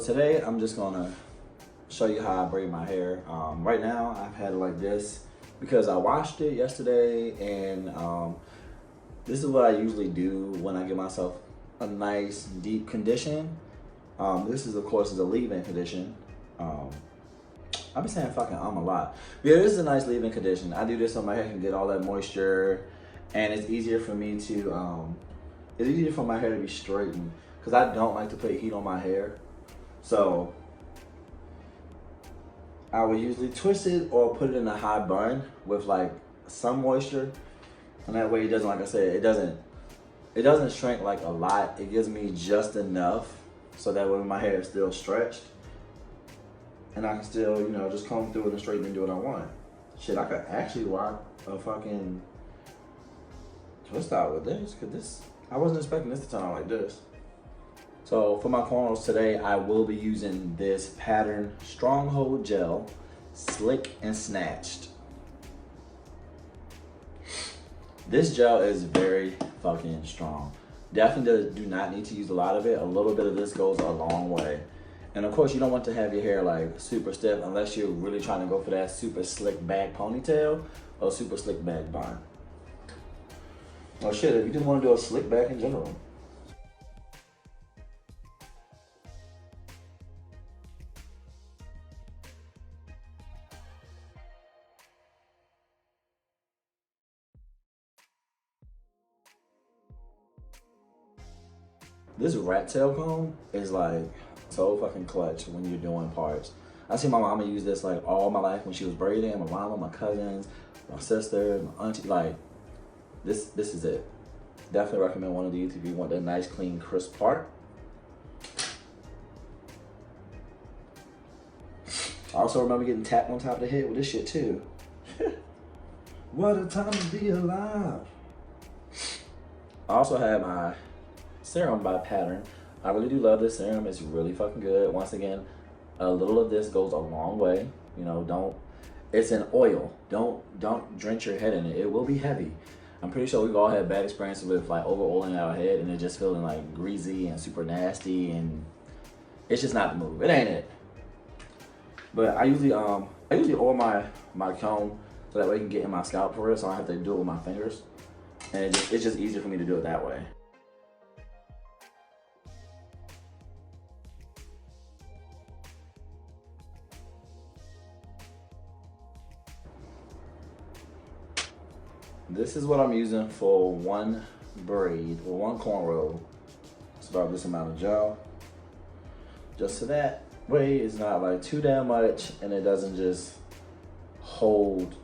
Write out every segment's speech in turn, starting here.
today I'm just gonna show you how I braid my hair. Right now I've had it like this because I washed it yesterday, and this is what I usually do when I give myself a nice deep condition. This is of course is a leave-in condition. I've been saying fucking a lot. Yeah, this is a nice leave-in condition. I do this so my hair can get all that moisture, and it's easier for me to it's easier for my hair to be straightened because I don't like to put heat on my hair. So I would usually twist it or put it in a high bun with like some moisture, and that way it doesn't, like I said, it doesn't shrink like a lot. It gives me just enough so that way my hair is still stretched and I can still, you know, just comb through it and straighten and do what I want. Shit, I could actually rock a fucking twist out with this, cause this, I wasn't expecting this to turn out like this. So for my cornrows today, I will be using this Pattern Stronghold Gel, Slick and Snatched. This gel is very fucking strong. Definitely do not need to use a lot of it. A little bit of this goes a long way. And of course, you don't want to have your hair like super stiff unless you're really trying to go for that super slick back ponytail or super slick back bun. Well, shit, if you just want to do a slick back in general. This rat tail comb is like so fucking clutch when you're doing parts. I see my mama use this like all my life when she was braiding. My mama, my cousins, my sister, my auntie, like this is it. Definitely recommend one of these if you want that nice, clean, crisp part. I also remember getting tapped on top of the head with this shit too. What a time to be alive. I also have my Serum by Pattern. I really do love this serum. It's really fucking good. Once again, a little of this goes a long way. You know, it's an oil. Don't drench your head in it. It will be heavy. I'm pretty sure we've all had bad experiences with like over oiling our head and it just feeling like greasy and super nasty, and it's just not the move. It ain't it. But I usually oil my comb so that way it can get in my scalp for real, so I don't have to do it with my fingers. And it's just easier for me to do it that way. This is what I'm using for one braid or one cornrow. It's about this amount of gel. Just so that way it's not like too damn much and it doesn't just hold.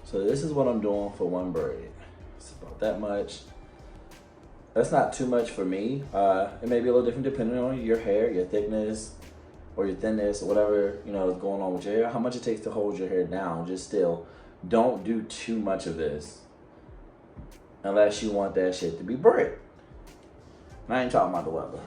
So this is what I'm doing for one braid. It's about that much. That's not too much for me. It may be a little different depending on your hair, your thickness, or your thinness, or whatever, you know, is going on with your hair, how much it takes to hold your hair down. Just still, don't do too much of this unless you want that shit to be brick. And I ain't talking about the weather.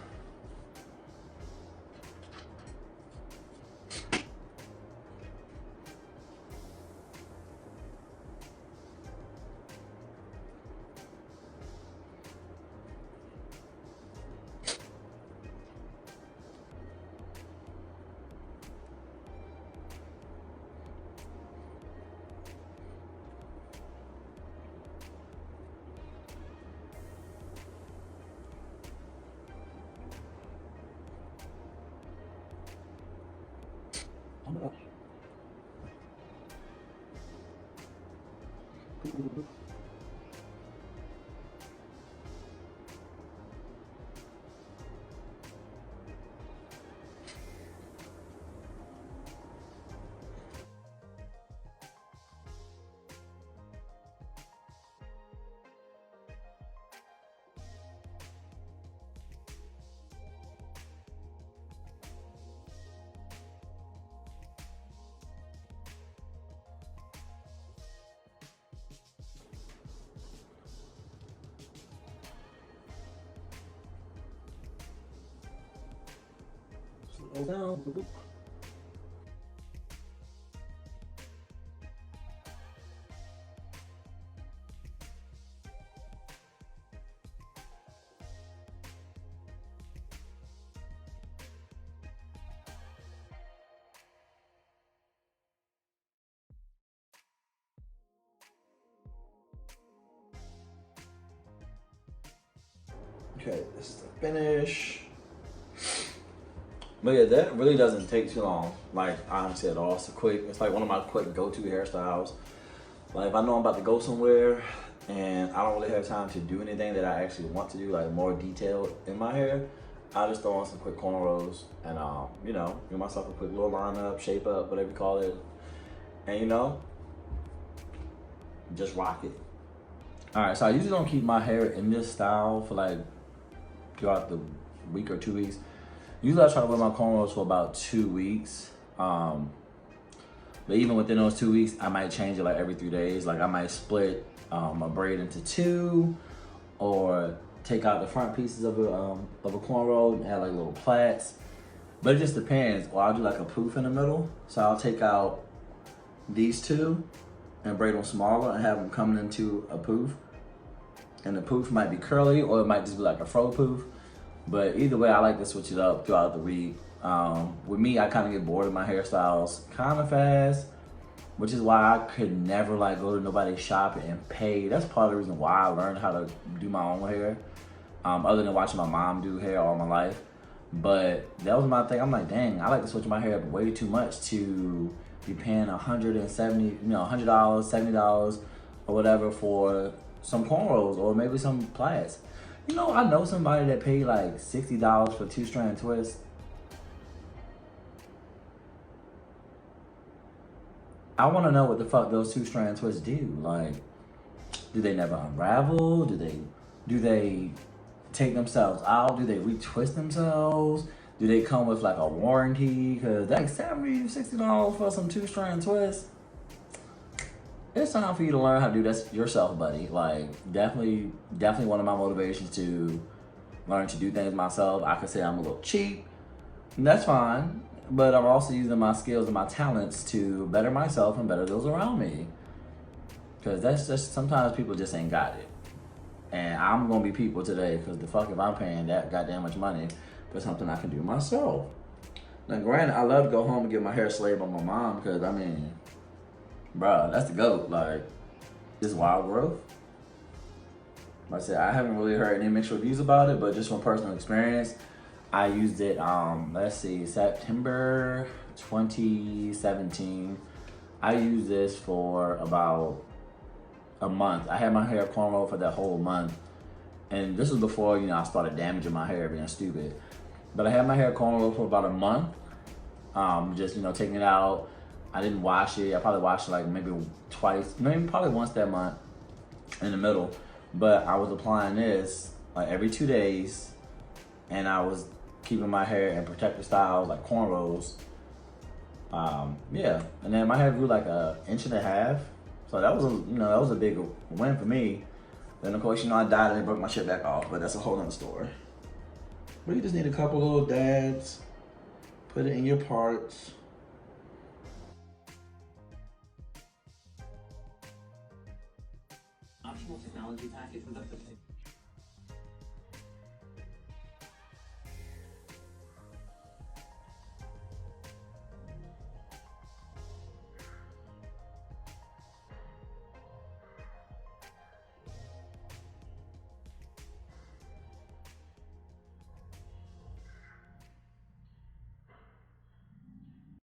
Slow down. Okay, this is the finish. But yeah, that really doesn't take too long. Like, honestly, at all. It's like one of my quick go-to hairstyles. Like, if I know I'm about to go somewhere and I don't really have time to do anything that I actually want to do, like more detailed in my hair, I just throw on some quick cornrows and, you know, give myself a quick little line up, shape up, whatever you call it. And, you know, just rock it. All right, so I usually don't keep my hair in this style for like throughout the week or 2 weeks. Usually I try to wear my cornrows for about 2 weeks. But even within those 2 weeks, I might change it like every 3 days. Like I might split a braid into two, or take out the front pieces of a cornrow and add like little plaits. But it just depends. Or I'll do like a poof in the middle. So I'll take out these two and braid them smaller and have them coming into a poof. And the poof might be curly, or it might just be like a fro poof. But either way, I like to switch it up throughout the week. With me, I kind of get bored of my hairstyles kind of fast, which is why I could never like go to nobody's shop and pay. That's part of the reason why I learned how to do my own hair, other than watching my mom do hair all my life. But that was my thing. I'm like, dang, I like to switch my hair up way too much to be paying $170, $100, $70 or whatever for some cornrows or maybe some plaits. You know, I know somebody that paid like $60 for 2-strand twists. I want to know what the fuck those 2-strand twists do. Like, do they never unravel? Do they take themselves out? Do they retwist themselves? Do they come with like a warranty? Cause like $70, $60 for some 2-strand twists. It's time for you to learn how to do this yourself, buddy. Like, definitely one of my motivations to learn to do things myself. I could say I'm a little cheap, and that's fine. But I'm also using my skills and my talents to better myself and better those around me. Cause that's just, sometimes people just ain't got it. And I'm gonna be people today, cause the fuck if I'm paying that goddamn much money for something I can do myself. Now granted, I love to go home and get my hair slayed by my mom, cause I mean, bruh, that's the GOAT. Like, it's wild growth. Like I said, I haven't really heard any mixed reviews about it, but just from personal experience, I used it, let's see, September 2017. I used this for about a month. I had my hair cornrow for that whole month. And this was before, you know, I started damaging my hair, being stupid. But I had my hair cornrow for about a month. Just, you know, taking it out. I didn't wash it. I probably washed it like maybe twice, maybe probably once that month in the middle. But I was applying this like every 2 days, and I was keeping my hair in protective styles like cornrows. Yeah, and then my hair grew like 1.5 inches. So that was a big win for me. Then of course, you know, I died and they broke my shit back off, but that's a whole nother story. But you just need a couple little dabs, put it in your parts. Optional technology package with up to